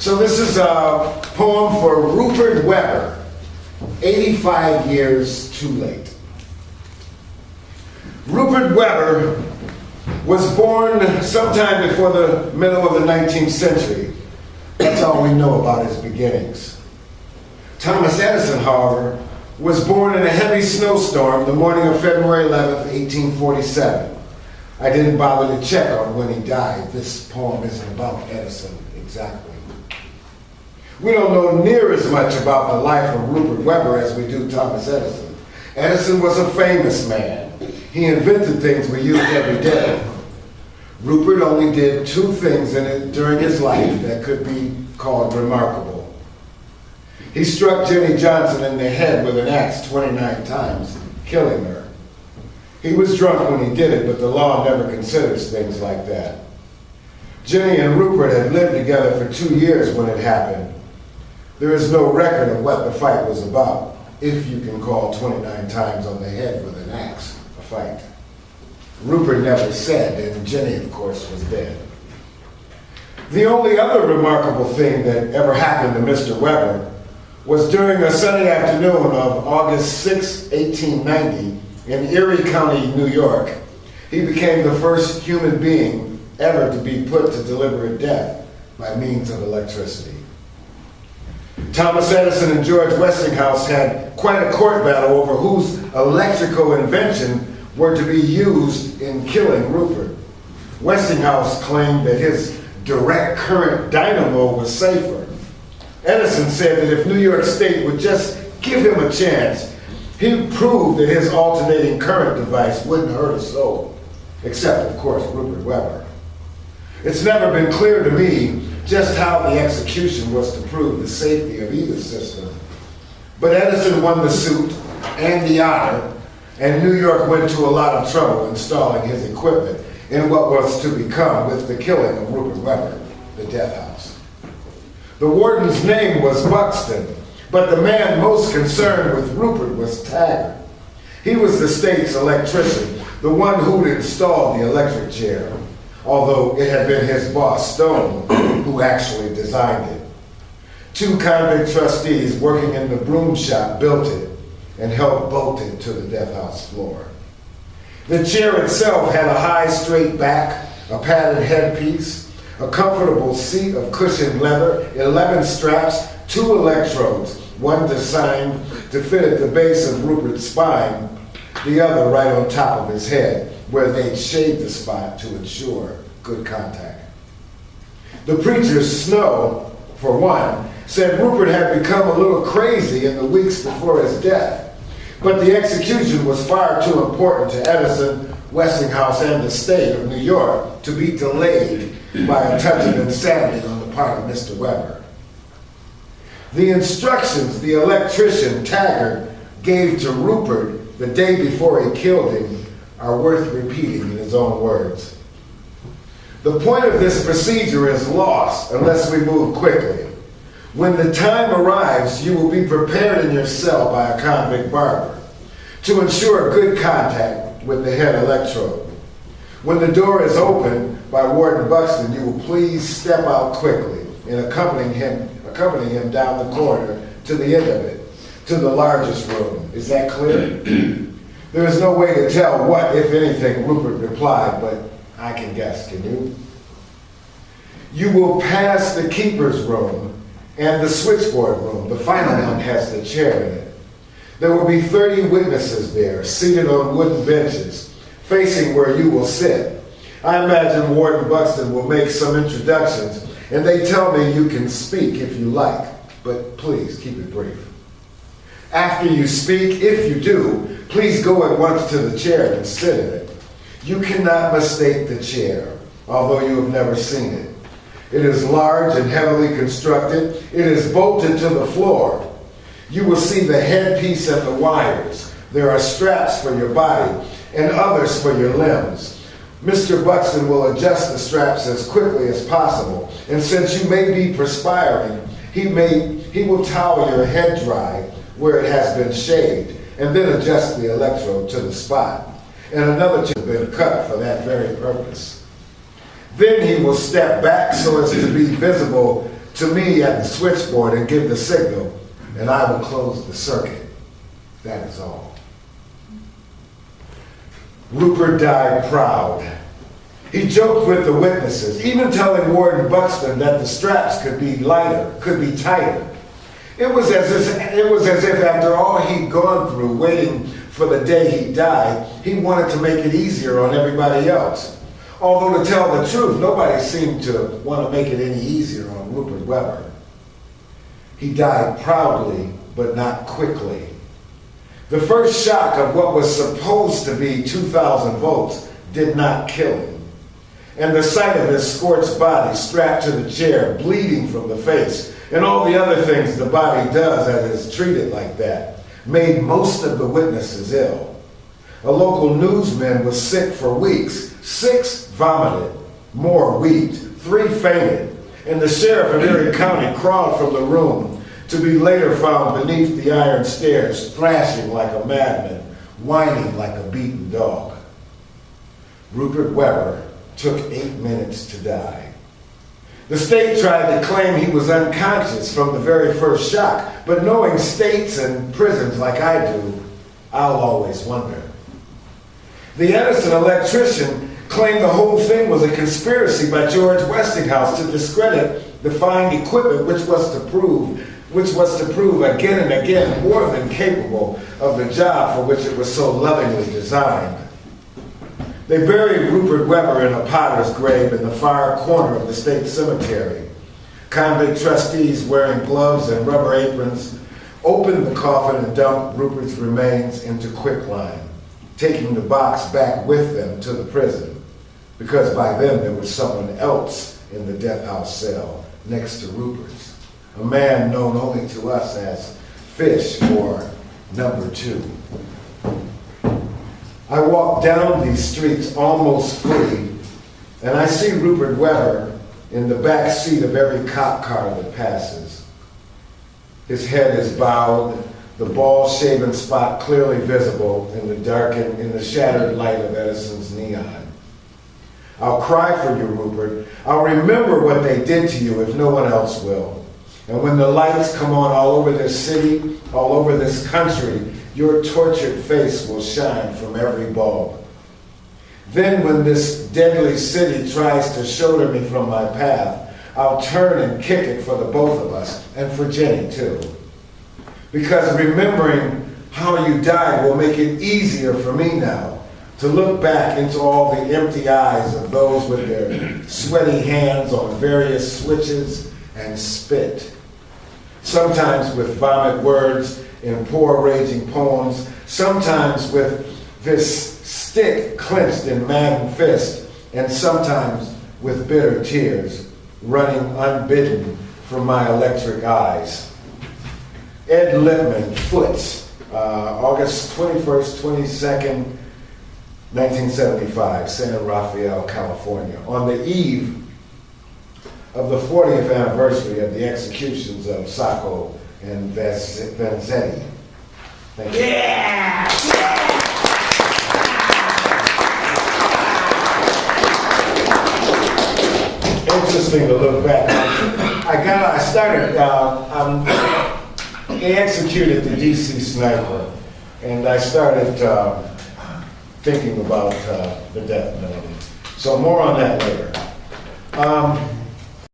So this is a poem for Rupert Weber, 85 years too late. Rupert Weber was born sometime before the middle of the 19th century. That's all we know about his beginnings. Thomas Edison, however, was born in a heavy snowstorm the morning of February 11th, 1847. I didn't bother to check on when he died. This poem isn't about Edison exactly. We don't know near as much about the life of Rupert Weber as we do Thomas Edison. Edison was a famous man. He invented things we use every day. Rupert only did two things during his life that could be called remarkable. He struck Jenny Johnson in the head with an axe 29 times, killing her. He was drunk when he did it, but the law never considers things like that. Jenny and Rupert had lived together for 2 years when it happened. There is no record of what the fight was about, if you can call 29 times on the head with an axe a fight. Rupert never said, and Jenny, of course, was dead. The only other remarkable thing that ever happened to Mr. Weber was during a sunny afternoon of August 6, 1890, in Erie County, New York. He became the first human being ever to be put to deliberate death by means of electricity. Thomas Edison and George Westinghouse had quite a court battle over whose electrical invention were to be used in killing Rupert. Westinghouse claimed that his direct current dynamo was safer. Edison said that if New York State would just give him a chance, he'd prove that his alternating current device wouldn't hurt a soul, except, of course, Rupert Weber. It's never been clear to me just how the execution was to prove the safety of either system. But Edison won the suit and the honor, and New York went to a lot of trouble installing his equipment in what was to become with the killing of Rupert Weber, the death house. The warden's name was Buxton, but the man most concerned with Rupert was Taggart. He was the state's electrician, the one who'd installed the electric chair, although it had been his boss, Stone, who actually designed it. Two convict trustees working in the broom shop built it and helped bolt it to the death house floor. The chair itself had a high, straight back, a padded headpiece, a comfortable seat of cushioned leather, 11 straps, 2 electrodes, one designed to fit at the base of Rupert's spine, the other right on top of his head, where they'd shaved the spot to ensure good contact. The preacher, Snow, for one, said Rupert had become a little crazy in the weeks before his death, but the execution was far too important to Edison, Westinghouse, and the state of New York to be delayed by a touch of insanity on the part of Mr. Weber. The instructions the electrician Taggart gave to Rupert the day before he killed him are worth repeating in his own words. The point of this procedure is lost unless we move quickly. When the time arrives, you will be prepared in your cell by a convict barber to ensure good contact with the head electrode. When the door is opened by Warden Buxton, you will please step out quickly and accompany him down the corridor to the end of it, to the largest room. Is that clear? There is no way to tell what, if anything, Rupert replied, but I can guess, can you? You will pass the keeper's room and the switchboard room. The final one has the chair in it. There will be 30 witnesses there, seated on wooden benches, facing where you will sit. I imagine Warden Buxton will make some introductions, and they tell me you can speak if you like, but please keep it brief. After you speak, if you do, please go at once to the chair and sit in it. You cannot mistake the chair, although you have never seen it. It is large and heavily constructed. It is bolted to the floor. You will see the headpiece and the wires. There are straps for your body and others for your limbs. Mr. Buxton will adjust the straps as quickly as possible, and since you may be perspiring, he will towel your head dry where it has been shaved, and then adjust the electrode to the spot. And another has been cut for that very purpose. Then he will step back so as to be visible to me at the switchboard and give the signal, and I will close the circuit. That is all. Rupert died proud. He joked with the witnesses, even telling Warden Buxton that the straps could be lighter, could be tighter. It was as if after all he'd gone through, waiting for the day he died, he wanted to make it easier on everybody else. Although to tell the truth, nobody seemed to want to make it any easier on Rupert Weber. He died proudly, but not quickly. The first shock of what was supposed to be 2,000 volts did not kill him. And the sight of his scorched body strapped to the chair, bleeding from the face, and all the other things the body does that is treated like that, made most of the witnesses ill. A local newsman was sick for weeks. 6 vomited, more weeped, 3 fainted, and the sheriff of Erie County crawled from the room to be later found beneath the iron stairs, thrashing like a madman, whining like a beaten dog. Rupert Weber took 8 minutes to die. The state tried to claim he was unconscious from the very first shock, but knowing states and prisons like I do, I'll always wonder. The Edison electrician claimed the whole thing was a conspiracy by George Westinghouse to discredit the fine equipment which was to prove again and again more than capable of the job for which it was so lovingly designed. They buried Rupert Weber in a potter's grave in the far corner of the state cemetery. Convict trustees wearing gloves and rubber aprons opened the coffin and dumped Rupert's remains into quicklime, taking the box back with them to the prison, because by then there was someone else in the death house cell next to Rupert's, a man known only to us as Fish or Number 2. I walk down these streets almost free, and I see Rupert Weber in the back seat of every cop car that passes. His head is bowed, the bald-shaven spot clearly visible in the shattered light of Edison's neon. I'll cry for you, Rupert. I'll remember what they did to you if no one else will. And when the lights come on all over this city, all over this country, your tortured face will shine from every bulb. Then when this deadly city tries to shoulder me from my path, I'll turn and kick it for the both of us, and for Jenny too. Because remembering how you died will make it easier for me now to look back into all the empty eyes of those with their sweaty hands on various switches and spit. Sometimes with vomit words in poor raging poems, sometimes with this stick clenched in maddened fist, and sometimes with bitter tears running unbidden from my electric eyes. Ed Lippman, Foots, August 21st, 22nd, 1975, San Rafael, California, on the eve of the 40th anniversary of the executions of Sacco and Vanzetti. Thank you. Yeah! Interesting to look back. They executed the DC sniper, and I started thinking about the death penalty. So more on that later.